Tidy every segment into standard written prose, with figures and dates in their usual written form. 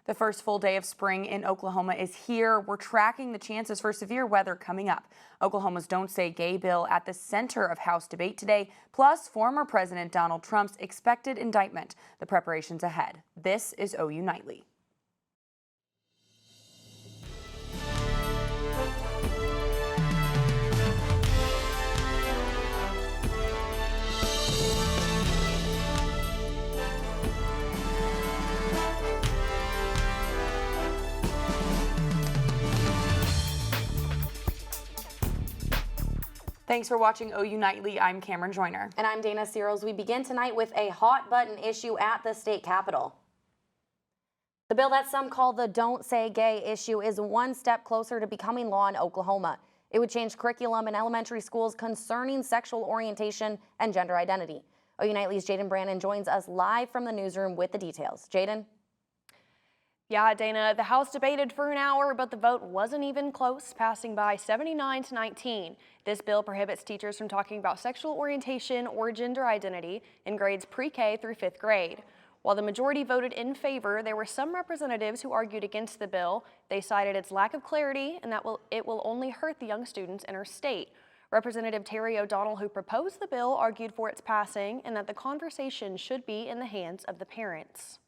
The first full day of spring in Oklahoma is here. We're tracking the chances for severe weather coming up. Oklahoma's Don't Say Gay bill at the center of House debate today, plus former President Donald Trump's expected indictment. The preparations ahead. This is OU Nightly. Thanks for watching OU Nightly. I'm Cameron Joyner. And I'm Dana Searles. We begin tonight with a hot button issue at the state capitol. The bill that some call the Don't Say Gay issue is one step closer to becoming law in Oklahoma. It would change curriculum in elementary schools concerning sexual orientation and gender identity. OU Nightly's Jayden Brannon joins us live from the newsroom with the details. Jayden? Yeah, Dana, the House debated for an hour, but the vote wasn't even close, passing by 79 to 19. This bill prohibits teachers from talking about sexual orientation or gender identity in grades pre-K through 5th grade. While the majority voted in favor, there were some representatives who argued against the bill. They cited its lack of clarity and that it will only hurt the young students in our state. Representative Terry O'Donnell, who proposed the bill, argued for its passing and that the conversation should be in the hands of the parents.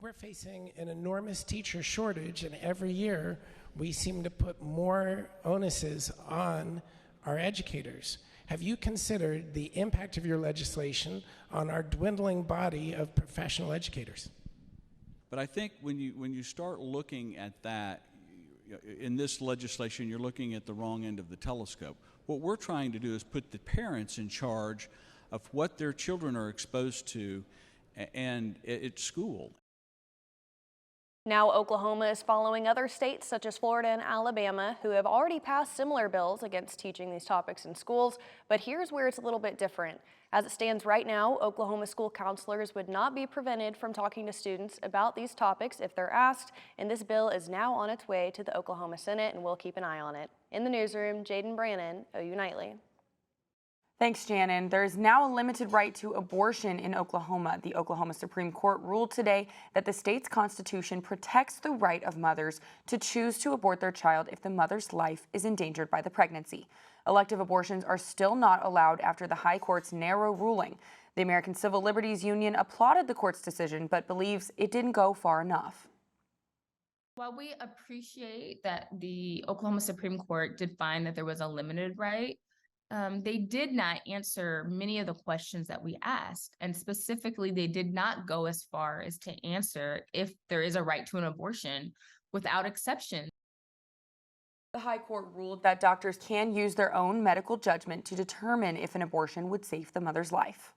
We're facing an enormous teacher shortage, and every year we seem to put more onuses on our educators. Have you considered the impact of your legislation on our dwindling body of professional educators? But I think when you start looking at that, in this legislation, you're looking at the wrong end of the telescope. What we're trying to do is put the parents in charge of what their children are exposed to and at school. Now Oklahoma is following other states such as Florida and Alabama who have already passed similar bills against teaching these topics in schools, but here's where it's a little bit different. As it stands right now, Oklahoma school counselors would not be prevented from talking to students about these topics if they're asked, and this bill is now on its way to the Oklahoma Senate, and we'll keep an eye on it. In the newsroom, Jayden Brannon, OU Nightly. Thanks, Shannon. There is now a limited right to abortion in Oklahoma. The Oklahoma Supreme Court ruled today that the state's constitution protects the right of mothers to choose to abort their child if the mother's life is endangered by the pregnancy. Elective abortions are still not allowed after the High Court's narrow ruling. The American Civil Liberties Union applauded the court's decision, but believes it didn't go far enough. While we appreciate that the Oklahoma Supreme Court did find that there was a limited right, they did not answer many of the questions that we asked. And specifically, they did not go as far as to answer if there is a right to an abortion without exception. The High Court ruled that doctors can use their own medical judgment to determine if an abortion would save the mother's life.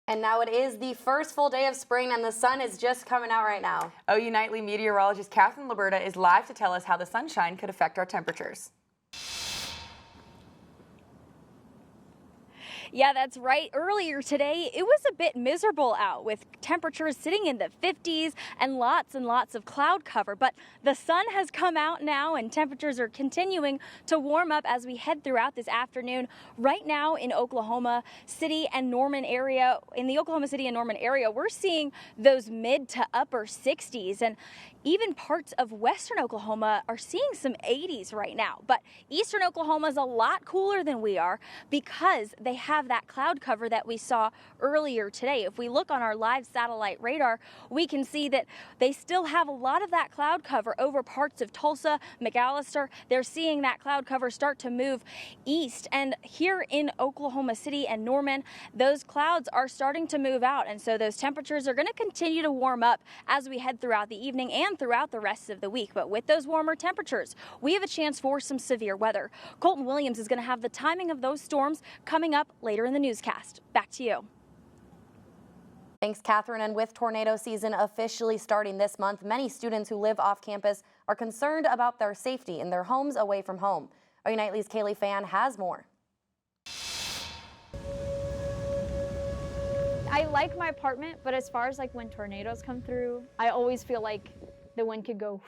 And now it is the first full day of spring, and the sun is just coming out right now. OU Nightly meteorologist Liberta is live to tell us how the sunshine could affect our temperatures. Yeah, that's right. Earlier today, it was a bit miserable out with temperatures sitting in the 50s and lots of cloud cover. But the sun has come out now and temperatures are continuing to warm up as we head throughout this afternoon. Right now in Oklahoma City and Norman area, we're seeing those mid to upper 60s, and even parts of western Oklahoma are seeing some 80s right now. But eastern Oklahoma is a lot cooler than we are because they have that cloud cover that we saw earlier today. If we look on our live satellite radar, we can see that they still have a lot of that cloud cover over parts of Tulsa, McAllister. They're seeing that cloud cover start to move east. And here in Oklahoma City and Norman, those clouds are starting to move out. And so those temperatures are going to continue to warm up as we head throughout the evening and throughout the rest of the week. But with those warmer temperatures, we have a chance for some severe weather. Colton Williams is going to have the timing of those storms coming up later in the newscast. Back to you. Thanks, Catherine. And with tornado season officially starting this month, many students who live off campus are concerned about their safety in their homes away from home. OU Nightly's Kaly Phan has more. I like my apartment, but as far as like when tornadoes come through, I always feel like the wind could go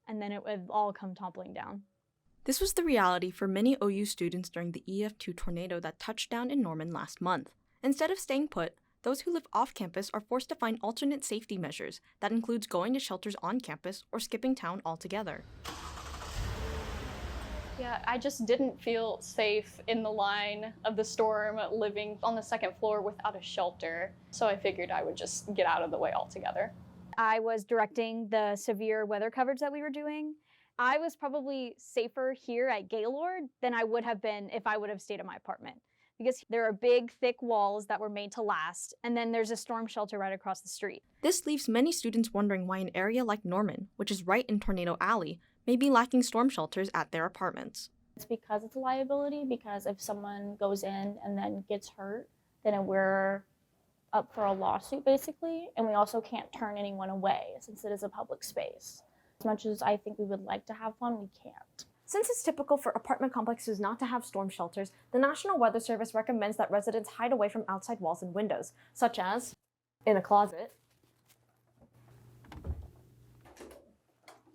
and then it would all come toppling down. This was the reality for many OU students during the EF2 tornado that touched down in Norman last month. Instead of staying put, those who live off campus are forced to find alternate safety measures. That includes going to shelters on campus or skipping town altogether. Yeah, I just didn't feel safe in the line of the storm living on the second floor without a shelter. So I figured I would just get out of the way altogether. I was directing the severe weather coverage that we were doing. I was probably safer here at Gaylord than I would have been if I would have stayed at my apartment, because there are big, thick walls that were made to last, and then there's a storm shelter right across the street. This leaves many students wondering why an area like Norman, which is right in Tornado Alley, may be lacking storm shelters at their apartments. It's because it's a liability, because if someone goes in and then gets hurt, then we're up for a lawsuit basically, and we also can't turn anyone away since it is a public space. As much as I think we would like to have one, we can't. Since it's typical for apartment complexes not to have storm shelters, the National Weather Service recommends that residents hide away from outside walls and windows, such as in a closet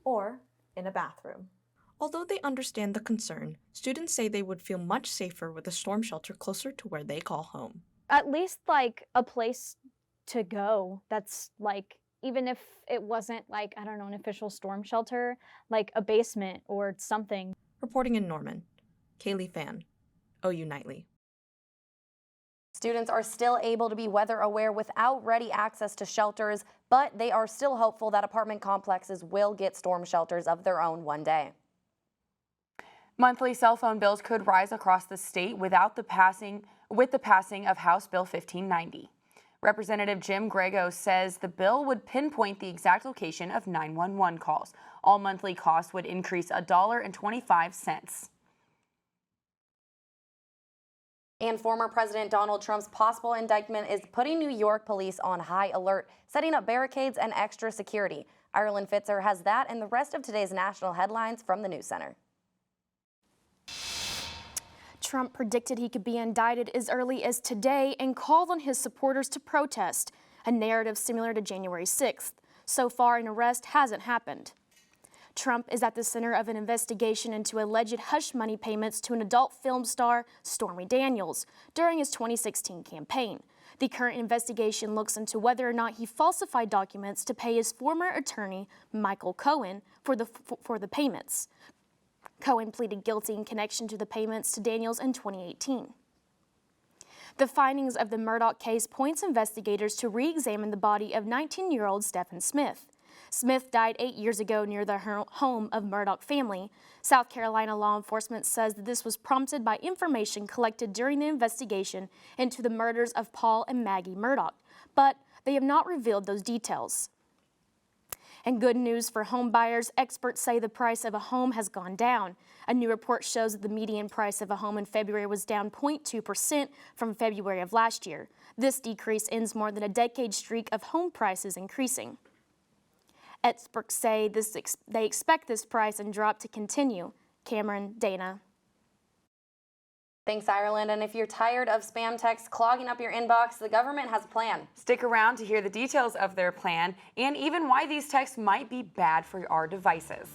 or in a bathroom. Although they understand the concern, students say they would feel much safer with a storm shelter closer to where they call home. At least like a place to go that's like, even if it wasn't like, I don't know, an official storm shelter, like a basement or something. Reporting in Norman, Kaly, Phan, OU Nightly. Students are still able to be weather aware without ready access to shelters, but they are still hopeful that apartment complexes will get storm shelters of their own one day. Monthly cell phone bills could rise across the state with the passing of House Bill 1590. Representative Jim Grego says the bill would pinpoint the exact location of 911 calls. All monthly costs would increase $1.25. And former President Donald Trump's possible indictment is putting New York police on high alert, setting up barricades and extra security. Ireland Fitzer has that and the rest of today's national headlines from the News Center. Trump predicted he could be indicted as early as today and called on his supporters to protest, a narrative similar to January 6th. So far, an arrest hasn't happened. Trump is at the center of an investigation into alleged hush money payments to an adult film star, Stormy Daniels, during his 2016 campaign. The current investigation looks into whether or not he falsified documents to pay his former attorney, Michael Cohen, for the payments. Cohen pleaded guilty in connection to the payments to Daniels in 2018. The findings of the Murdaugh case points investigators to re-examine the body of 19-year-old Stephen Smith. Smith died 8 years ago near the home of Murdaugh family. South Carolina law enforcement says that this was prompted by information collected during the investigation into the murders of Paul and Maggie Murdaugh, but they have not revealed those details. And good news for home buyers, experts say the price of a home has gone down. A new report shows that the median price of a home in February was down 0.2% from February of last year. This decrease ends more than a decade streak of home prices increasing. Experts say they expect this price and drop to continue. Cameron, Dana. Thanks, Ireland. And if you're tired of spam texts clogging up your inbox, the government has a plan. Stick around to hear the details of their plan and even why these texts might be bad for our devices.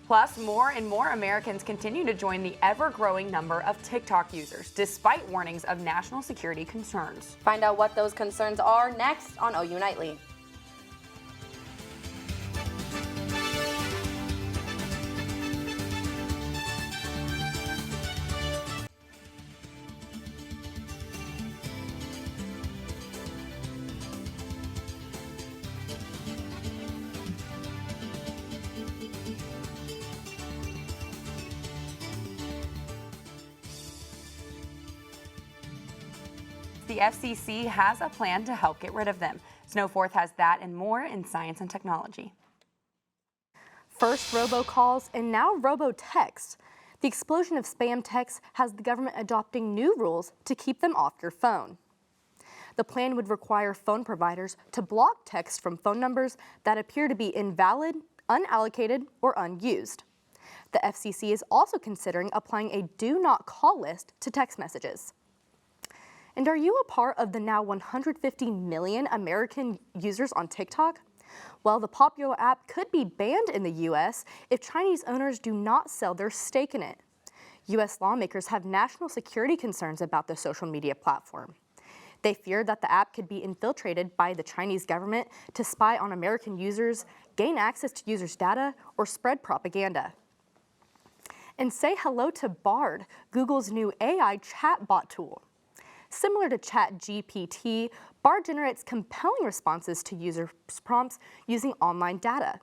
Plus, more and more Americans continue to join the ever-growing number of TikTok users, despite warnings of national security concerns. Find out what those concerns are next on OU Nightly. The FCC has a plan to help get rid of them. Snowforth has that and more in Science and Technology. First robocalls and now robo-texts. The explosion of spam texts has the government adopting new rules to keep them off your phone. The plan would require phone providers to block texts from phone numbers that appear to be invalid, unallocated, or unused. The FCC is also considering applying a do not call list to text messages. And are you a part of the now 150 million American users on TikTok? Well, the popular app could be banned in the U.S. if Chinese owners do not sell their stake in it. U.S. lawmakers have national security concerns about the social media platform. They feared that the app could be infiltrated by the Chinese government to spy on American users, gain access to users' data, or spread propaganda. And say hello to Bard, Google's new AI chatbot tool. Similar to ChatGPT, Bard generates compelling responses to user prompts using online data.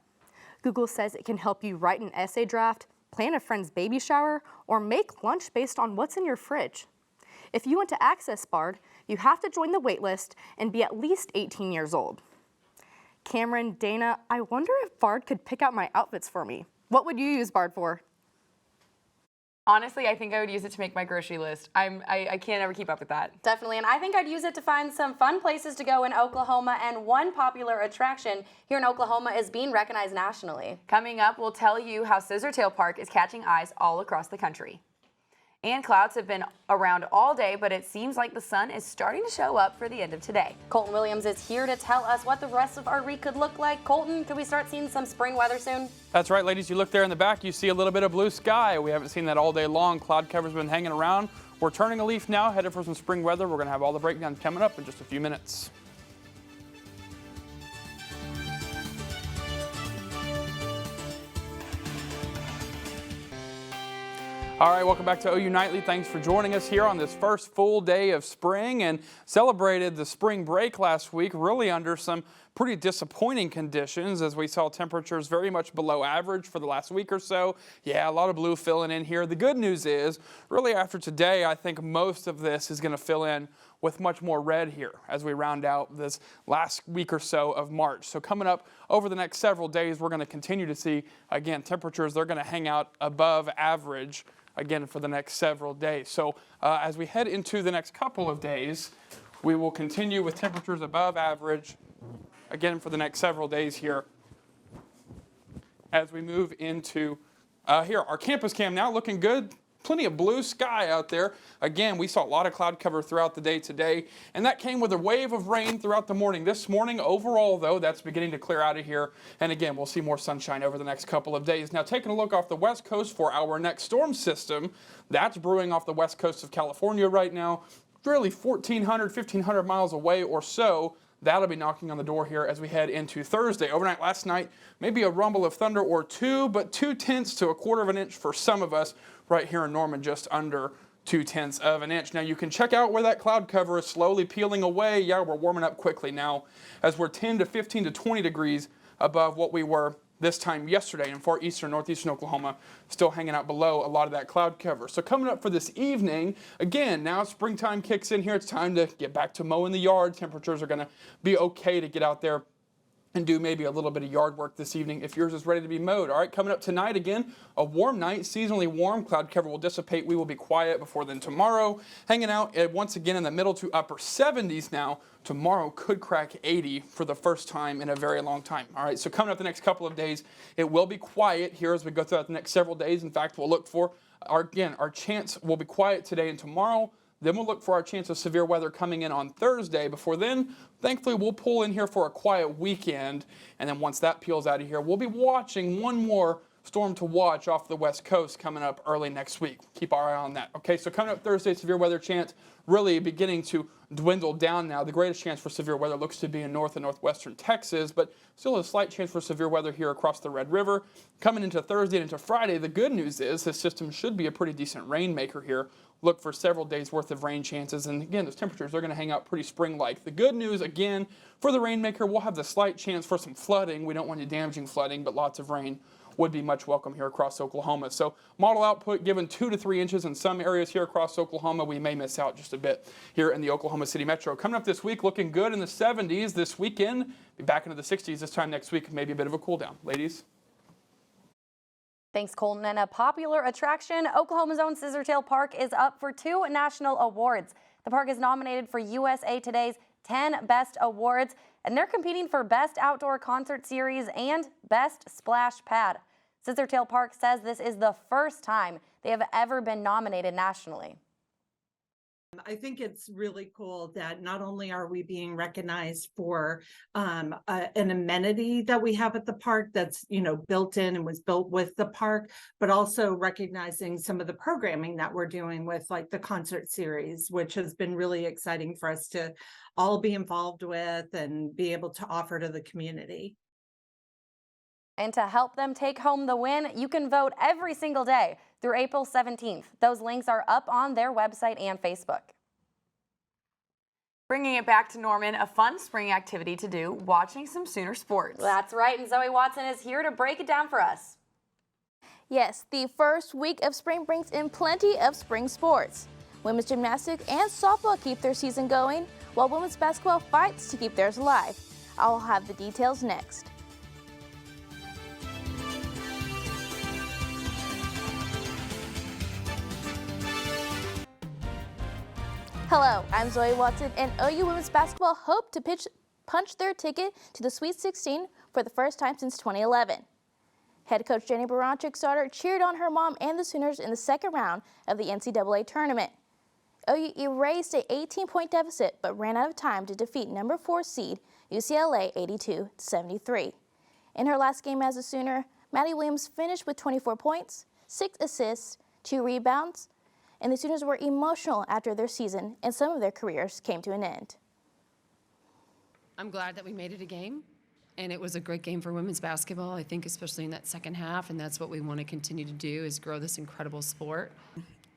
Google says it can help you write an essay draft, plan a friend's baby shower, or make lunch based on what's in your fridge. If you want to access Bard, you have to join the waitlist and be at least 18 years old. Cameron, Dana, I wonder if Bard could pick out my outfits for me. What would you use Bard for? Honestly, I think I would use it to make my grocery list. I can't ever keep up with that. Definitely, and I think I'd use it to find some fun places to go in Oklahoma, and one popular attraction here in Oklahoma is being recognized nationally. Coming up, we'll tell you how Scissortail Park is catching eyes all across the country. And clouds have been around all day, but it seems like the sun is starting to show up for the end of today. Colton Williams is here to tell us what the rest of our week could look like. Colton, could we start seeing some spring weather soon? That's right, ladies. You look there in the back, you see a little bit of blue sky. We haven't seen that all day long. Cloud cover's been hanging around. We're turning a leaf now, headed for some spring weather. We're going to have all the breakdowns coming up in just a few minutes. All right, welcome back to OU Nightly. Thanks for joining us here on this first full day of spring, and celebrated the spring break last week really under some pretty disappointing conditions as we saw temperatures very much below average for the last week or so. Yeah, a lot of blue filling in here. The good news is really after today, I think most of this is going to fill in with much more red here as we round out this last week or so of March. So coming up over the next several days, we're going to continue to see, again, temperatures, they're going to hang out above average again for the next several days. So as we head into the next couple of days, we will continue with temperatures above average again for the next several days here as we move into here. Our campus cam now looking good. Plenty of blue sky out there. Again, we saw a lot of cloud cover throughout the day today, and that came with a wave of rain throughout the morning. This morning, overall, though, that's beginning to clear out of here, and again, we'll see more sunshine over the next couple of days. Now, taking a look off the west coast for our next storm system, that's brewing off the west coast of California right now, really 1,400, 1,500 miles away or so. That'll be knocking on the door here as we head into Thursday. Overnight last night, maybe a rumble of thunder or two, but 0.2 to 1/4 of an inch for some of us right here in Norman, just under 0.2 of an inch. Now you can check out where that cloud cover is slowly peeling away. Yeah, we're warming up quickly now as we're 10 to 15 to 20 degrees above what we were this time yesterday in far eastern, northeastern Oklahoma, still hanging out below a lot of that cloud cover. So coming up for this evening, again, now springtime kicks in here. It's time to get back to mowing the yard. Temperatures are going to be okay to get out there and do maybe a little bit of yard work this evening if yours is ready to be mowed. All right, coming up tonight, again, a warm night, seasonally warm. Cloud cover will dissipate. We will be quiet before then tomorrow. Hanging out once again in the middle to upper 70s now. Tomorrow could crack 80 for the first time in a very long time. All right, so coming up the next couple of days, it will be quiet here as we go throughout the next several days. In fact, we'll look for, our chance will be quiet today and tomorrow. Then we'll look for our chance of severe weather coming in on Thursday. Before then, thankfully, we'll pull in here for a quiet weekend. And then once that peels out of here, we'll be watching one more storm to watch off the west coast coming up early next week. Keep our eye on that. Okay, so coming up Thursday, severe weather chance really beginning to dwindle down now. The greatest chance for severe weather looks to be in north and northwestern Texas, but still a slight chance for severe weather here across the Red River. Coming into Thursday and into Friday, the good news is this system should be a pretty decent rainmaker here. Look for several days worth of rain chances, and again, those temperatures are going to hang out pretty spring-like. The good news, again, for the rainmaker, we'll have the slight chance for some flooding. We don't want you damaging flooding, but lots of rain would be much welcome here across Oklahoma. So model output given 2 to 3 inches in some areas here across Oklahoma. We may miss out just a bit here in the Oklahoma City metro. Coming up this week, looking good in the 70s. This weekend, be back into the 60s this time next week. Maybe a bit of a cool down. Ladies. Thanks, Colton. And a popular attraction, Oklahoma's own Scissortail Park is up for 2 national awards. The park is nominated for USA Today's 10 Best Awards, and they're competing for Best Outdoor Concert Series and Best Splash Pad. Scissortail Park says this is the first time they have ever been nominated nationally. I think it's really cool that not only are we being recognized for an amenity that we have at the park that's, built in and was built with the park, but also recognizing some of the programming that we're doing with like the concert series, which has been really exciting for us to all be involved with and be able to offer to the community. And to help them take home the win, you can vote every single day through April 17th. Those links are up on their website and Facebook. Bringing it back to Norman, a fun spring activity to do, watching some Sooner sports. That's right, and Zoe Watson is here to break it down for us. Yes, the first week of spring brings in plenty of spring sports. Women's gymnastics and softball keep their season going, while women's basketball fights to keep theirs alive. I'll have the details next. Hello, I'm Zoe Watson, and OU women's basketball hope to punch their ticket to the Sweet 16 for the first time since 2011. Head coach Jenny Baranchik's daughter cheered on her mom and the Sooners in the second round of the NCAA tournament. OU erased an 18-point deficit but ran out of time to defeat number 4 seed UCLA 82-73. In her last game as a Sooner, Maddie Williams finished with 24 points, 6 assists, 2 rebounds, and the Sooners were emotional after their season and some of their careers came to an end. I'm glad that we made it a game, and it was a great game for women's basketball, I think, especially in that second half, and that's what we want to continue to do is grow this incredible sport.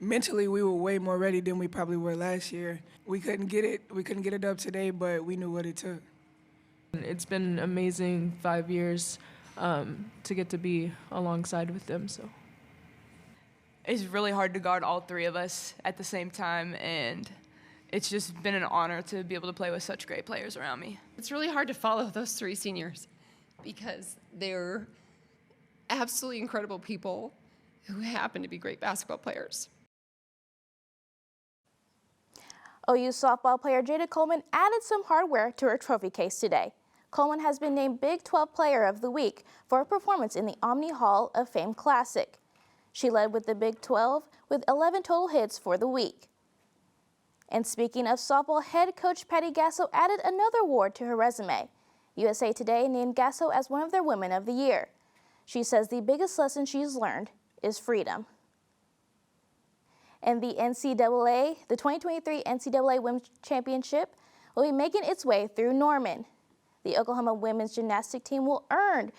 Mentally, we were way more ready than we probably were last year. We couldn't get it up today, but we knew what it took. It's been an amazing 5 years to get to be alongside with them. So it's really hard to guard all three of us at the same time, and it's just been an honor to be able to play with such great players around me. It's really hard to follow those 3 seniors because they're absolutely incredible people who happen to be great basketball players. OU softball player Jayden Coleman added some hardware to her trophy case today. Coleman has been named Big 12 Player of the Week for her performance in the Omni Hall of Fame Classic. She led with the Big 12 with 11 total hits for the week. And speaking of softball, head coach Patty Gasso added another award to her resume. USA Today named Gasso as one of their Women of the Year. She says the biggest lesson she's learned is freedom. And the 2023 NCAA Women's Championship will be making its way through Norman. The Oklahoma women's gymnastic team will earn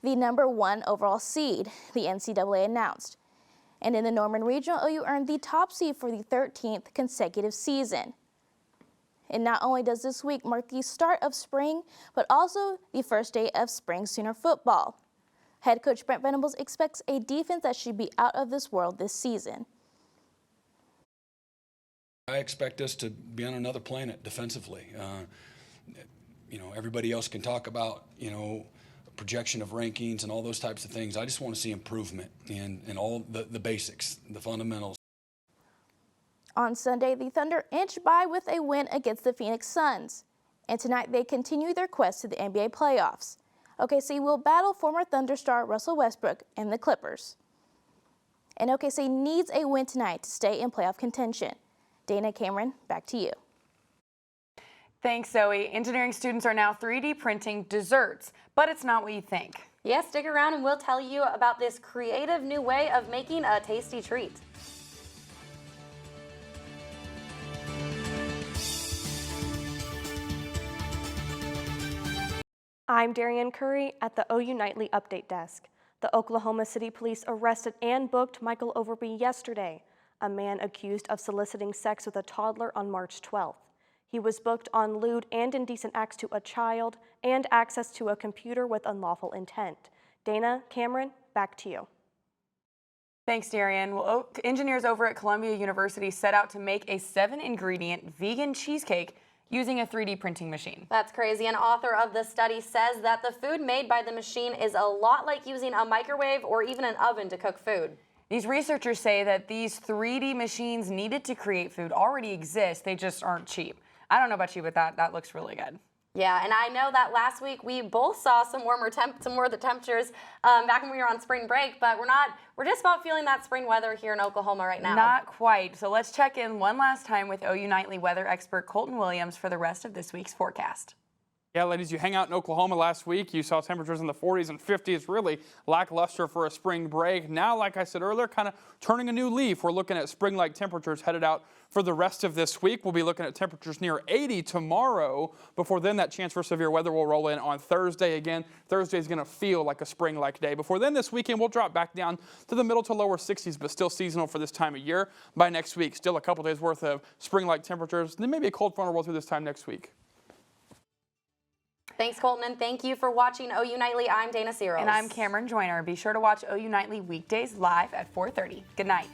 the number 1 overall seed, the NCAA announced. And in the Norman Regional, OU earned the top seed for the 13th consecutive season. And not only does this week mark the start of spring, but also the first day of spring Sooner football. Head coach Brent Venables expects a defense that should be out of this world this season. I expect us to be on another planet defensively. Everybody else can talk about, projection of rankings and all those types of things. I just want to see improvement in all the basics, the fundamentals. On Sunday, the Thunder inched by with a win against the Phoenix Suns. And tonight they continue their quest to the NBA playoffs. OKC will battle former Thunder star Russell Westbrook and the Clippers. And OKC needs a win tonight to stay in playoff contention. Dana Cameron, back to you. Thanks, Zoe. Engineering students are now 3D printing desserts, but it's not what you think. Yes, stick around and we'll tell you about this creative new way of making a tasty treat. I'm Darian Curry at the OU Nightly Update Desk. The Oklahoma City Police arrested and booked Michael Overby yesterday, a man accused of soliciting sex with a toddler on March 12th. He was booked on lewd and indecent acts to a child and access to a computer with unlawful intent. Dana, Cameron, back to you. Thanks, Darian. Well, engineers over at Columbia University set out to make a 7-ingredient vegan cheesecake using a 3D printing machine. That's crazy. An author of the study says that the food made by the machine is a lot like using a microwave or even an oven to cook food. These researchers say that these 3D machines needed to create food already exist, they just aren't cheap. I don't know about you, but that looks really good. Yeah, and I know that last week we both saw some more of the temperatures back when we were on spring break, but we're just about feeling that spring weather here in Oklahoma right now. Not quite. So let's check in one last time with OU Nightly weather expert Colton Williams for the rest of this week's forecast. Yeah, ladies, you hang out in Oklahoma last week. You saw temperatures in the 40s and 50s, really lackluster for a spring break. Now, like I said earlier, kind of turning a new leaf. We're looking at spring-like temperatures headed out for the rest of this week. We'll be looking at temperatures near 80 tomorrow. Before then, that chance for severe weather will roll in on Thursday again. Thursday is going to feel like a spring-like day. Before then, this weekend, we'll drop back down to the middle to lower 60s, but still seasonal for this time of year. By next week, still a couple days worth of spring-like temperatures. Then maybe a cold front will roll through this time next week. Thanks, Colton, and thank you for watching OU Nightly. I'm Dana Searles. And I'm Cameron Joyner. Be sure to watch OU Nightly weekdays live at 4:30. Good night.